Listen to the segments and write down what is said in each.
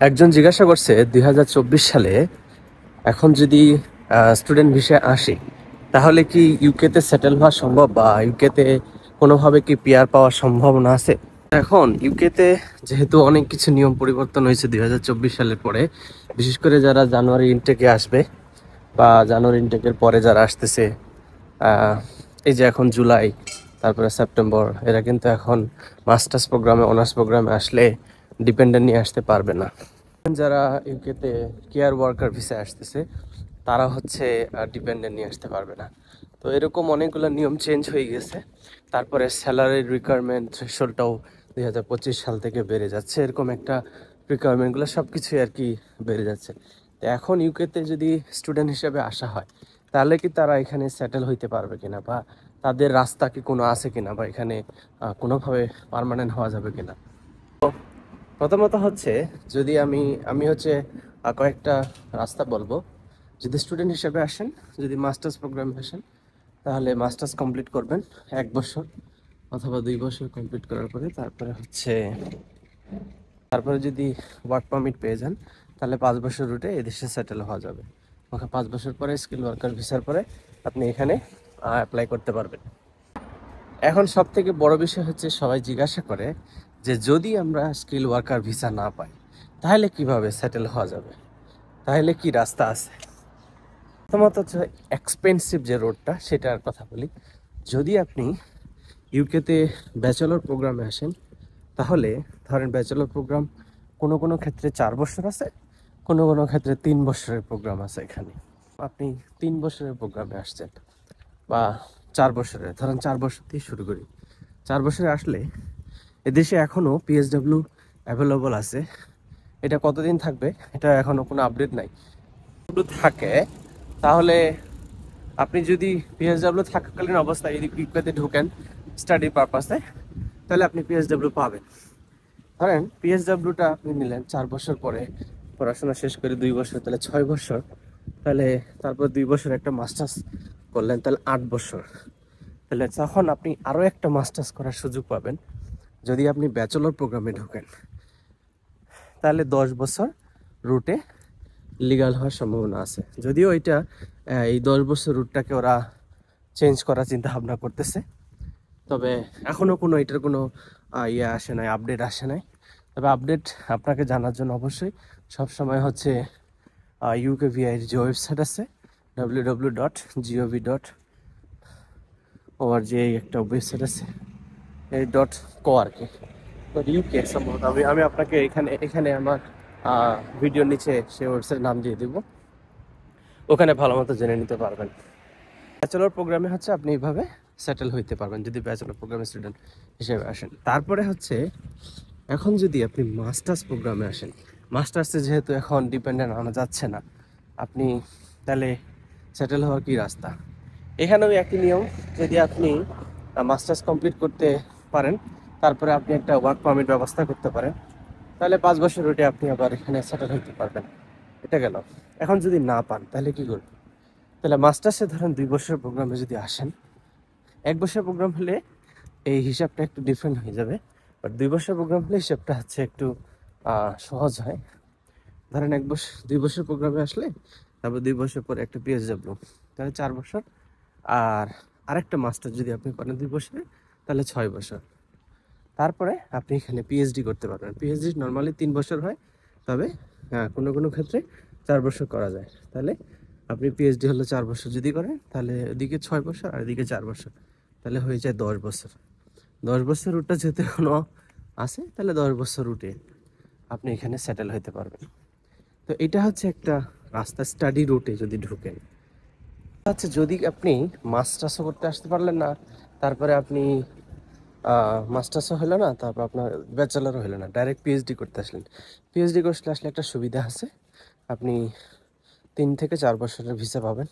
একজন জিজ্ঞাসা করছে 2024 সালে এখন যদি স্টুডেন্ট ভিসায় আসি তাহলে কি ইউকেতে সেটেল হওয়া সম্ভব বা ইউকেতে কোনোভাবে কি পিআর পাওয়ার সম্ভাবনা আছে। এখন ইউকেতে যেহেতু অনেক কিছু নিয়ম পরিবর্তন হয়েছে 2024 সালের পরে, বিশেষ করে যারা জানুয়ারি ইনটেকে আসবে বা জানুয়ারি ইনটেকের পরে যারা আসতেছে, এই যে এখন জুলাই তারপরে সেপ্টেম্বর, এরা কিন্তু এখন মাস্টার্স প্রোগ্রামে অনার্স প্রোগ্রামে আসলে ডিপেন্ডেন্ট নিয়ে আসতে পারবে না। যারা ইউকেতে কেয়ার ওয়ার্কার ভিসায় আসতেছে তারা হচ্ছে ডিপেন্ডেন্ট নিয়ে আসতে পারবে না। তো এরকম অনেকগুলো নিয়ম চেঞ্জ হয়ে গেছে। তারপরে স্যালারির রিকোয়ারমেন্ট থ্রেশহোল্ডটাও 2025 সাল থেকে বেড়ে যাচ্ছে, এরকম একটা রিকোয়ারমেন্টগুলো সব কিছুই আর কি বেড়ে যাচ্ছে। তো এখন ইউকেতে যদি স্টুডেন্ট হিসেবে আসা হয় তাহলে কি তারা এখানে সেটেল হইতে পারবে কিনা, বা তাদের রাস্তা কি কোনো আছে কিনা, বা এখানে কোনোভাবে পার্মানেন্ট হওয়া যাবে কিনা। প্রথমত হচ্ছে যদি আমি হচ্ছে কয়েকটা রাস্তা বলবো। যদি স্টুডেন্ট হিসেবে আসেন, যদি মাস্টার্স প্রোগ্রামে আসেন তাহলে মাস্টার্স কমপ্লিট করবেন 1 বছর অথবা 2 বছর কমপ্লিট করার পরে তারপরে যদি ওয়ার্ক পারমিট পেয়ে যান তাহলে 5 বছর রুটে এদেশে সেটেল হওয়া যাবে। ওখানে 5 বছর পরে স্কিল ওয়ার্কার ভিসার পরে আপনি এখানে অ্যাপ্লাই করতে পারবেন। এখন সব থেকে বড় বিষয় হচ্ছে সবাই জিজ্ঞাসা করে যে যদি আমরা স্কিল ওয়ার্কার ভিসা না পাই তাহলে কিভাবে সেটেল হওয়া যাবে, তাহলে কি রাস্তা আছে। প্রথমত হচ্ছে এক্সপেন্সিভ যে রোডটা সেটার কথা বলি। যদি আপনি ইউকেতে ব্যাচেলর প্রোগ্রামে আসেন তাহলে ধরেন ব্যাচেলর প্রোগ্রাম কোনো কোনো ক্ষেত্রে 4 বছর আছে, কোনো কোনো ক্ষেত্রে 3 বছরের প্রোগ্রাম আছে। এখানে আপনি 3 বছরের প্রোগ্রামে আসছেন বা 4 বছরের, ধরেন 4 বছর দিয়ে শুরু করি। 4 বছরে আসলে এদেশে এখনও পিএসডব্লিউ অ্যাভেলেবল আছে। এটা কতদিন থাকবে এটা এখনও কোনো আপডেট নাই। থাকে তাহলে আপনি যদি পিএসডব্লিউ থাকাকালীন অবস্থায় ইউকেতে ঢুকেন স্টাডি পারপাসে তাহলে আপনি পিএসডব্লিউ পাবেন। ধরেন পিএসডব্লিউটা আপনি নিলেন 4 বছর পরে, পড়াশোনা শেষ করে 2 বছর, তাহলে 6 বছর। তাহলে তারপর 2 বছর একটা মাস্টার্স করলেন, তাহলে 8 বছর। তাহলে তখন আপনি আরও একটা মাস্টার্স করার সুযোগ পাবেন যদি আপনি ব্যাচেলর প্রোগ্রামে ঢোকেন। তাহলে 10 বছর রুটে লিগাল হওয়ার সম্ভাবনা আছে। যদিও এই 10 বছর রুটটাকে ওরা চেঞ্জ করার চিন্তা ভাবনা করতেছে, তবে এখনও এটার কোনো আসে নাই, আপডেট আসে নাই। তবে আপডেট আপনাকে জানার জন্য অবশ্যই সবসময় হচ্ছে UKVI যে ওয়েবসাইট আছে www.gov.org, একটা ওয়েবসাইট আছে এই .co আর কি, ইউকে সম্ভবত। আমি আপনাকে এখানে আমার ভিডিওর নিচে সেই ওয়েবসাইটের নাম দিয়ে দিব, ওখানে ভালো মতো জেনে নিতে পারবেন। ব্যাচেলর প্রোগ্রামে হচ্ছে আপনি এইভাবে সেটেল হইতে পারবেন যদি ব্যাচেলর প্রোগ্রামের স্টুডেন্ট হিসেবে আসেন। তারপরে হচ্ছে এখন যদি আপনি মাস্টার্স প্রোগ্রামে আসেন, মাস্টার্সে যেহেতু এখন ডিপেন্ডেন্ট আনা যাচ্ছে না, আপনি তাহলে সেটেল হওয়ার কি রাস্তা। এখানেও একই নিয়ম। যদি আপনি মাস্টার্স কমপ্লিট করতে পারেন তারপরে আপনি একটা ওয়ার্ক পারমিট ব্যবস্থা করতে পারেন, তাহলে 5 বছর রুটে আপনি আবার এখানে সেটেল হইতে পারবেন। এটা গেল। এখন যদি না পান তাহলে কি করবেন। তাহলে মাস্টার্সে ধরেন 2 বছর প্রোগ্রামে যদি আসেন, 1 বছর প্রোগ্রাম হলে এই হিসাবটা একটু ডিফারেন্ট হয়ে যাবে, বাট 2 বছর প্রোগ্রাম হলে হিসাবটা হচ্ছে একটু সহজ হয়। ধরেন 2 বছর প্রোগ্রামে আসলে তারপর 2 বছর পরে একটা পিএসডব্লিউ, তাহলে 4 বছর। আর আরেকটা মাস্টার যদি আপনি করেন 2 বছরে তাহলে 6 বছর। তারপরে আপনি এখানে পিএইচডি করতে পারবেন। পিএইচডি নর্মালি 3 বছর হয়, তবে কোনো কোনো ক্ষেত্রে 4 বছর করা যায়। তাহলে আপনি পিএইচডি হলো 4 বছর যদি করেন তাহলে এদিকে 6 বছর আর এদিকে 4 বছর, তাহলে হয়ে যায় 10 বছর। 10 বছর রুটটা যেহেতু এখনও আছে তাহলে 10 বছর রুটে আপনি এখানে সেটেল হতে পারবেন। তো এটা হচ্ছে একটা রাস্তা স্টাডি রুটে যদি ঢুকেন। আচ্ছা, যদি আপনি মাস্টার্সও করতে আসতে পারলেন না, তারপরে আপনি মাস্টার্সও হলো না, তারপর আপনার ব্যাচেলারও হলো না, ডাইরেক্ট পিএইচডি করতে আসলেন। পিএইচডি করতে আসলে একটা সুবিধা আছে, আপনি 3 থেকে 4 বছরের ভিসা পাবেন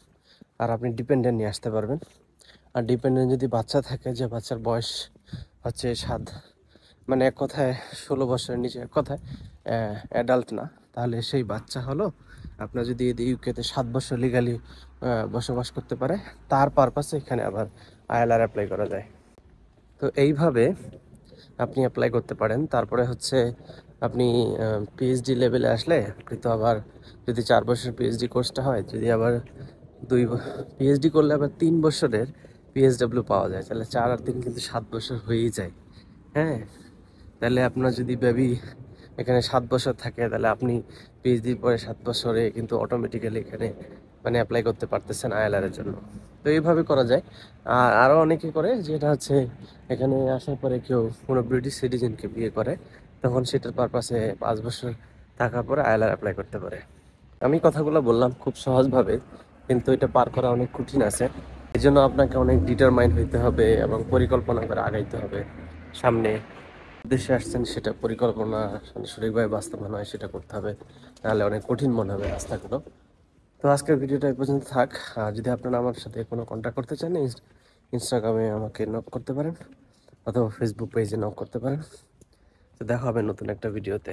আর আপনি ডিপেন্ডেন্ট নিয়ে আসতে পারবেন। আর ডিপেন্ডেন্ট যদি বাচ্চা থাকে, যে বাচ্চার বয়স হচ্ছে 7, মানে এক কথায় 16 বছরের নিচে, এক কথায় অ্যাডাল্ট না, তাহলে সেই বাচ্চা হলো আপনার যদি ইউকেতে 7 বছর লিগালি বসবাস করতে পারে, তার পারপাসে এখানে আবার আইএলআর অ্যাপ্লাই করা যায়। তো এইভাবে আপনি অ্যাপ্লাই করতে পারেন। তারপরে হচ্ছে আপনি পিএইচডি লেভেলে আসলে আপনি তো আবার যদি 4 বছর পিএইচডি কোর্সটা হয়, যদি আবার পিএইচডি করলে আবার 3 বছরের পিএসডব্লিউ পাওয়া যায়, তাহলে 4 আর 3 কিন্তু 7 বছর হয়েই যায়। হ্যাঁ, তাহলে আপনার যদি বেবি এখানে 7 বছর থাকে, তাহলে আপনি পিএইচডির পরে 7 বছরে কিন্তু অটোমেটিক্যালি এখানে মানে অ্যাপ্লাই করতে পারতেছেন আইএলআর এর জন্য। তো এইভাবে করা যায়। আর আরও অনেকে করে, যেটা হচ্ছে এখানে আসার পরে কেউ কোনো ব্রিটিশ সিটিজেনকে বিয়ে করে, তখন সেটার পারপাসে 5 বছর থাকার পরে আইএলআর অ্যাপ্লাই করতে পারে। আমি কথাগুলো বললাম খুব সহজভাবে, কিন্তু এটা পার করা অনেক কঠিন আছে। এই জন্য আপনাকে অনেক ডিটারমাইন্ড হইতে হবে এবং পরিকল্পনা করে আগাইতে হবে। সামনে দেশে আসছেন, সেটা পরিকল্পনা সঠিকভাবে বাস্তবায়ন হয় সেটা করতে হবে, নাহলে অনেক কঠিন মনে হবে রাস্তাগুলো। তো আজকের ভিডিওটা এই পর্যন্ত থাক। আর যদি আপনারা আমার সাথে কোনো কন্ট্যাক্ট করতে চান, ইনস্টাগ্রামে আমাকে নক করতে পারেন, অথবা ফেসবুক পেজে নক করতে পারেন। তো দেখা হবে নতুন একটা ভিডিওতে।